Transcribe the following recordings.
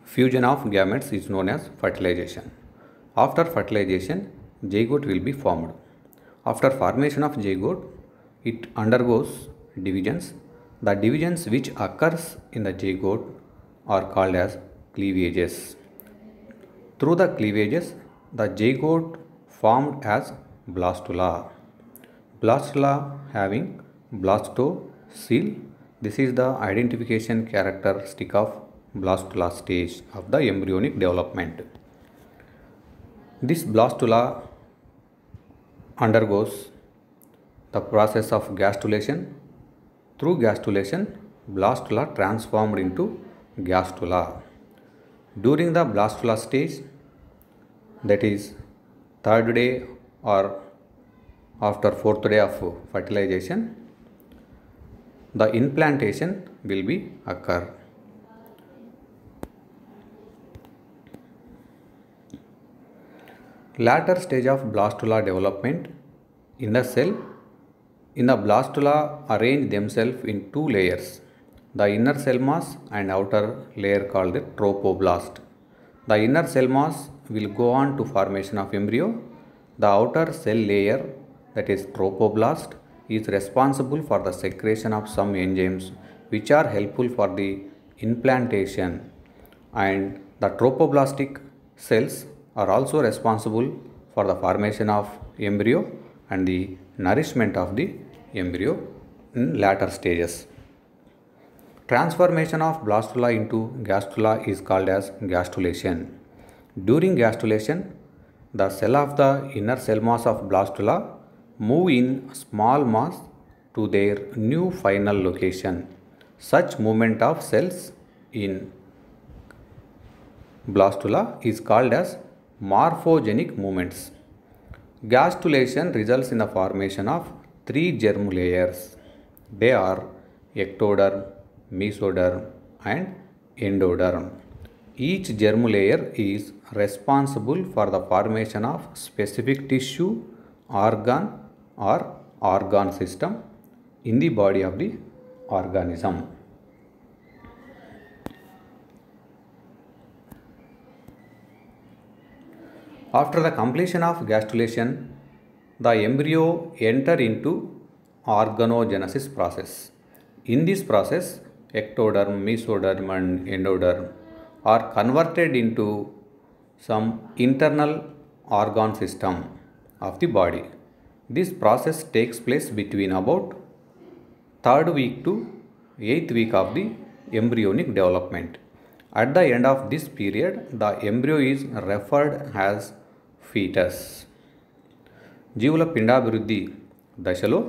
Fusion of gametes is known as fertilization. After fertilization, zygote will be formed. After formation of zygote, it undergoes divisions. The divisions which occurs in the zygote are called as cleavages. Through the cleavages, the zygote formed as blastula. Blastula having blastocele. This is the identification characteristic of blastula stage of the embryonic development. This blastula undergoes the process of gastrulation. Through gastrulation, blastula transformed into gastrula. During the blastula stage, that is third day or after fourth day of fertilization, the implantation will be occur. Later stage of blastula development in the cell. In the blastula arrange themselves in two layers, the inner cell mass and outer layer called the tropoblast. The inner cell mass will go on to formation of embryo. The outer cell layer, that is tropoblast, is responsible for the secretion of some enzymes which are helpful for the implantation, and the tropoblastic cells are also responsible for the formation of embryo and the nourishment of the embryo in later stages. Transformation of blastula into gastrula is called as gastrulation. During gastrulation, the cell of the inner cell mass of blastula move in small mass to their new final location. Such movement of cells in blastula is called as morphogenic movements. Gastrulation results in the formation of three germ layers. They are ectoderm, mesoderm and endoderm. Each germ layer is responsible for the formation of specific tissue, organ or organ system in the body of the organism. After the completion of gastrulation, the embryo enter into organogenesis process. In this process, ectoderm, mesoderm and endoderm are converted into some internal organ system of the body. This process takes place between about 3rd week to 8th week of the embryonic development. At the end of this period, the embryo is referred as fetus. జీవుల పిండాభివృద్ధి దశలో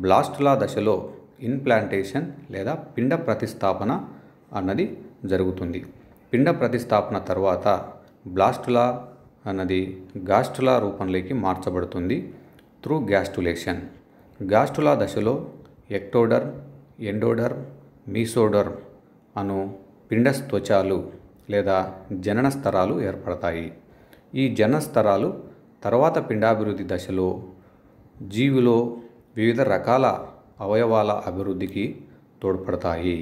బ్లాస్టులా దశలో ఇన్ప్లాంటేషన్ లేదా పిండ ప్రతిస్థాపన అన్నది జరుగుతుంది. పిండ ప్రతిస్థాపన తర్వాత బ్లాస్టులా అన్నది గాస్టులా రూపంలోకి మార్చబడుతుంది త్రూ గ్యాస్టులేషన్. గాస్టులా దశలో ఎక్టోడర్మ్, ఎండోడర్మ్, మీసోడర్మ్ అను పిండ త్వచాలు లేదా జనన స్తరాలు ఏర్పడతాయి. ఈ జనన స్తరాలు తర్వాత పిండాభివృద్ధి దశలో జీవిలో వివిధ రకాల అవయవాల అభివృద్ధికి తోడ్పడతాయి.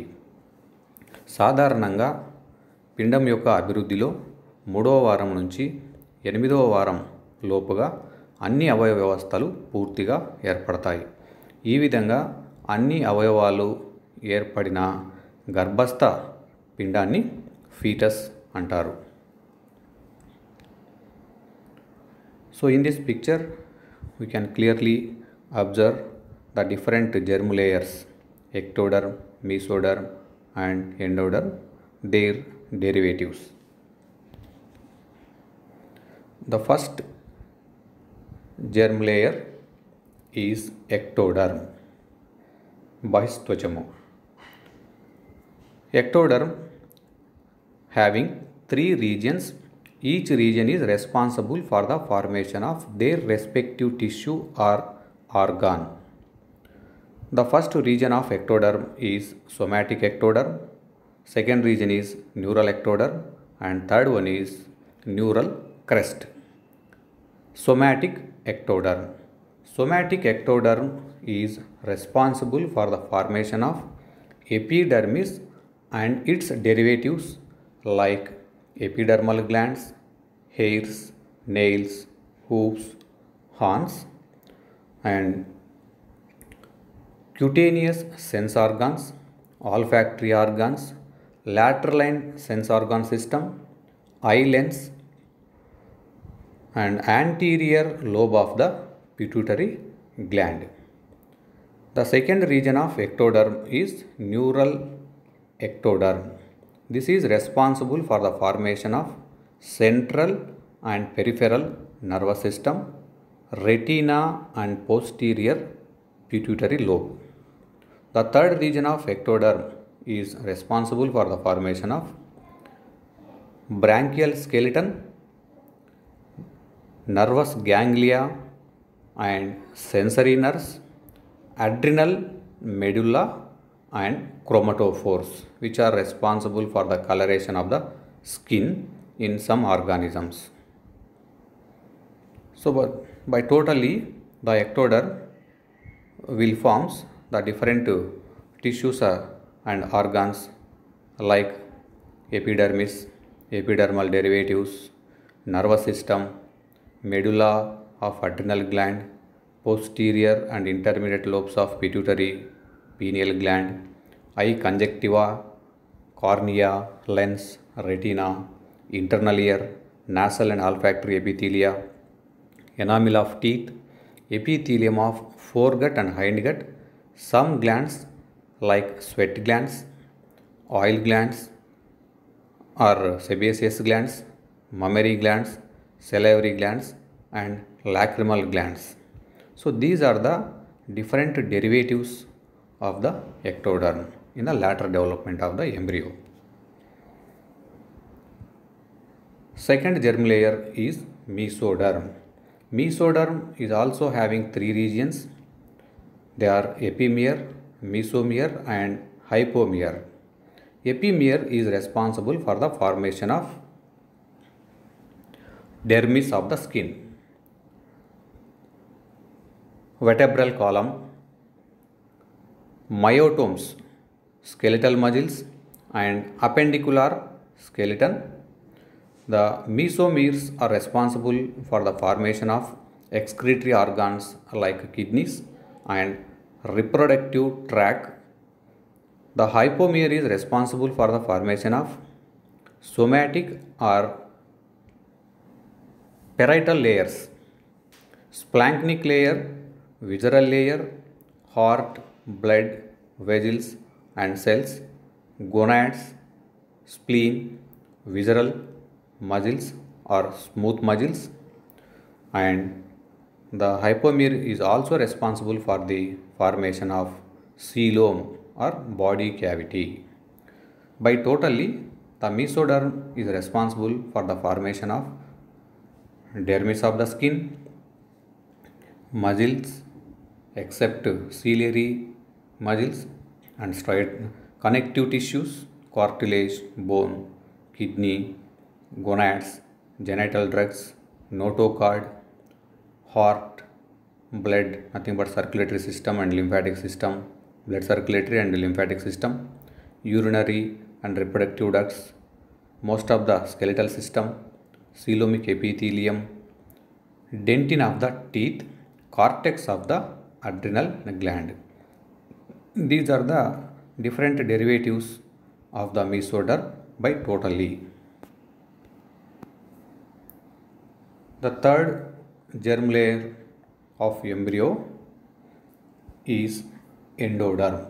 సాధారణంగా పిండం యొక్క అభివృద్ధిలో 3వ వారం నుంచి 8వ వారం లోపుగా అన్ని అవయవ వ్యవస్థలు పూర్తిగా ఏర్పడతాయి. ఈ విధంగా అన్ని అవయవాలు ఏర్పడిన గర్భస్థ పిండాన్ని ఫీటస్ అంటారు. So in this picture we can clearly observe the different germ layers, ectoderm, mesoderm and endoderm, their derivatives. The first germ layer is ectoderm, బహిస్త్వచము. Ectoderm having 3 regions. Each region is responsible for the formation of their respective tissue or organ. The first region of ectoderm is somatic ectoderm, second region is neural ectoderm and third one is neural crest. Somatic ectoderm. Somatic ectoderm is responsible for the formation of epidermis and its derivatives like epidermal glands, hairs, nails, hooves, horns, and cutaneous sense organs, olfactory organs, lateral sense organ system, eye lens, and anterior lobe of the pituitary gland. The second region of ectoderm is neural ectoderm. This is responsible for the formation of central and peripheral nervous system, retina and posterior pituitary lobe. The third region of ectoderm is responsible for the formation of branchial skeleton, nervous ganglia and sensory nerves, adrenal medulla and chromatophores, which are responsible for the coloration of the skin in some organisms. So by totally the ectoderm will forms the different tissues and organs like epidermis, epidermal derivatives, nervous system, medulla of adrenal gland, posterior and intermediate lobes of pituitary, pineal gland, eye conjunctiva, cornea, lens, retina, internal ear, nasal and olfactory epithelia, enamel of teeth, epithelium of foregut and hindgut, some glands like sweat glands, oil glands or sebaceous glands, mammary glands, salivary glands and lacrimal glands. So these are the different derivatives of the ectoderm in the later development of the embryo. Second germ layer is mesoderm. Mesoderm is also having three regions. They are epimere, mesomere and hypomere. Epimere is responsible for the formation of dermis of the skin, vertebral column, myotomes, skeletal muscles and appendicular skeleton. The mesomeres are responsible for the formation of excretory organs like kidneys and reproductive tract. The hypomere is responsible for the formation of somatic or parietal layers, splanchnic layer, visceral layer, heart, blood, vessels and cells, gonads, spleen, visceral muscles or smooth muscles, and the hypomere is also responsible for the formation of coelom or body cavity. By totally, the mesoderm is responsible for the formation of dermis of the skin, muscles except ciliary muscles and connective tissues, cartilage, bone, kidney, gonads, genital ducts, notochord, heart, blood, nothing but circulatory system and lymphatic system, blood circulatory and lymphatic system, urinary and reproductive ducts, most of the skeletal system, coelomic epithelium, dentin of the teeth, cortex of the adrenal gland. These are the different derivatives of the mesoderm by totally. The third germ layer of embryo is endoderm.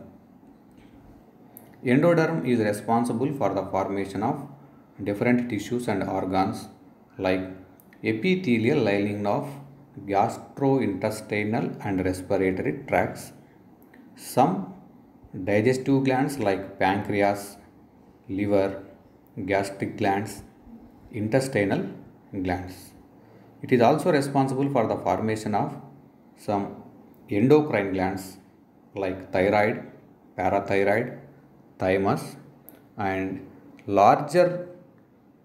Endoderm is responsible for the formation of different tissues and organs like epithelial lining of gastrointestinal and respiratory tracts, some digestive glands like pancreas, liver, gastric glands, intestinal glands. It is also responsible for the formation of some endocrine glands like thyroid, parathyroid, thymus and larger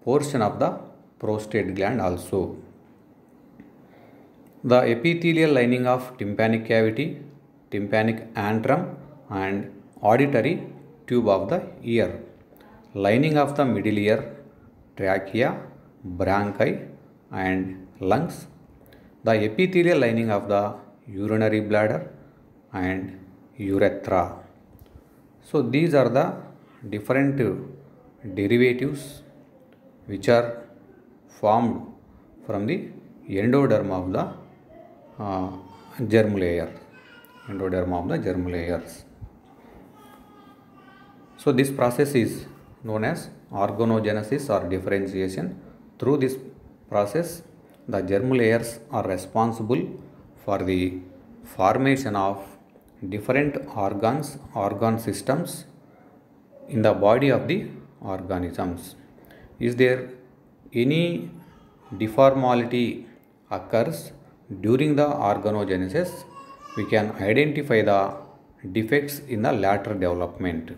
portion of the prostate gland also. The epithelial lining of tympanic cavity, tympanic antrum and auditory tube of the ear, lining of the middle ear trachea, bronchi and lungs, the epithelial lining of the urinary bladder and urethra. So these are the different derivatives which are formed from the endoderm of the germ layer, endoderm of the germ layers. So this process is known as organogenesis or differentiation. Through this process, the germ layers are responsible for the formation of different organs, organ systems in the body of the organisms. Is there any deformality occurs during the organogenesis, we can identify the defects in the later development.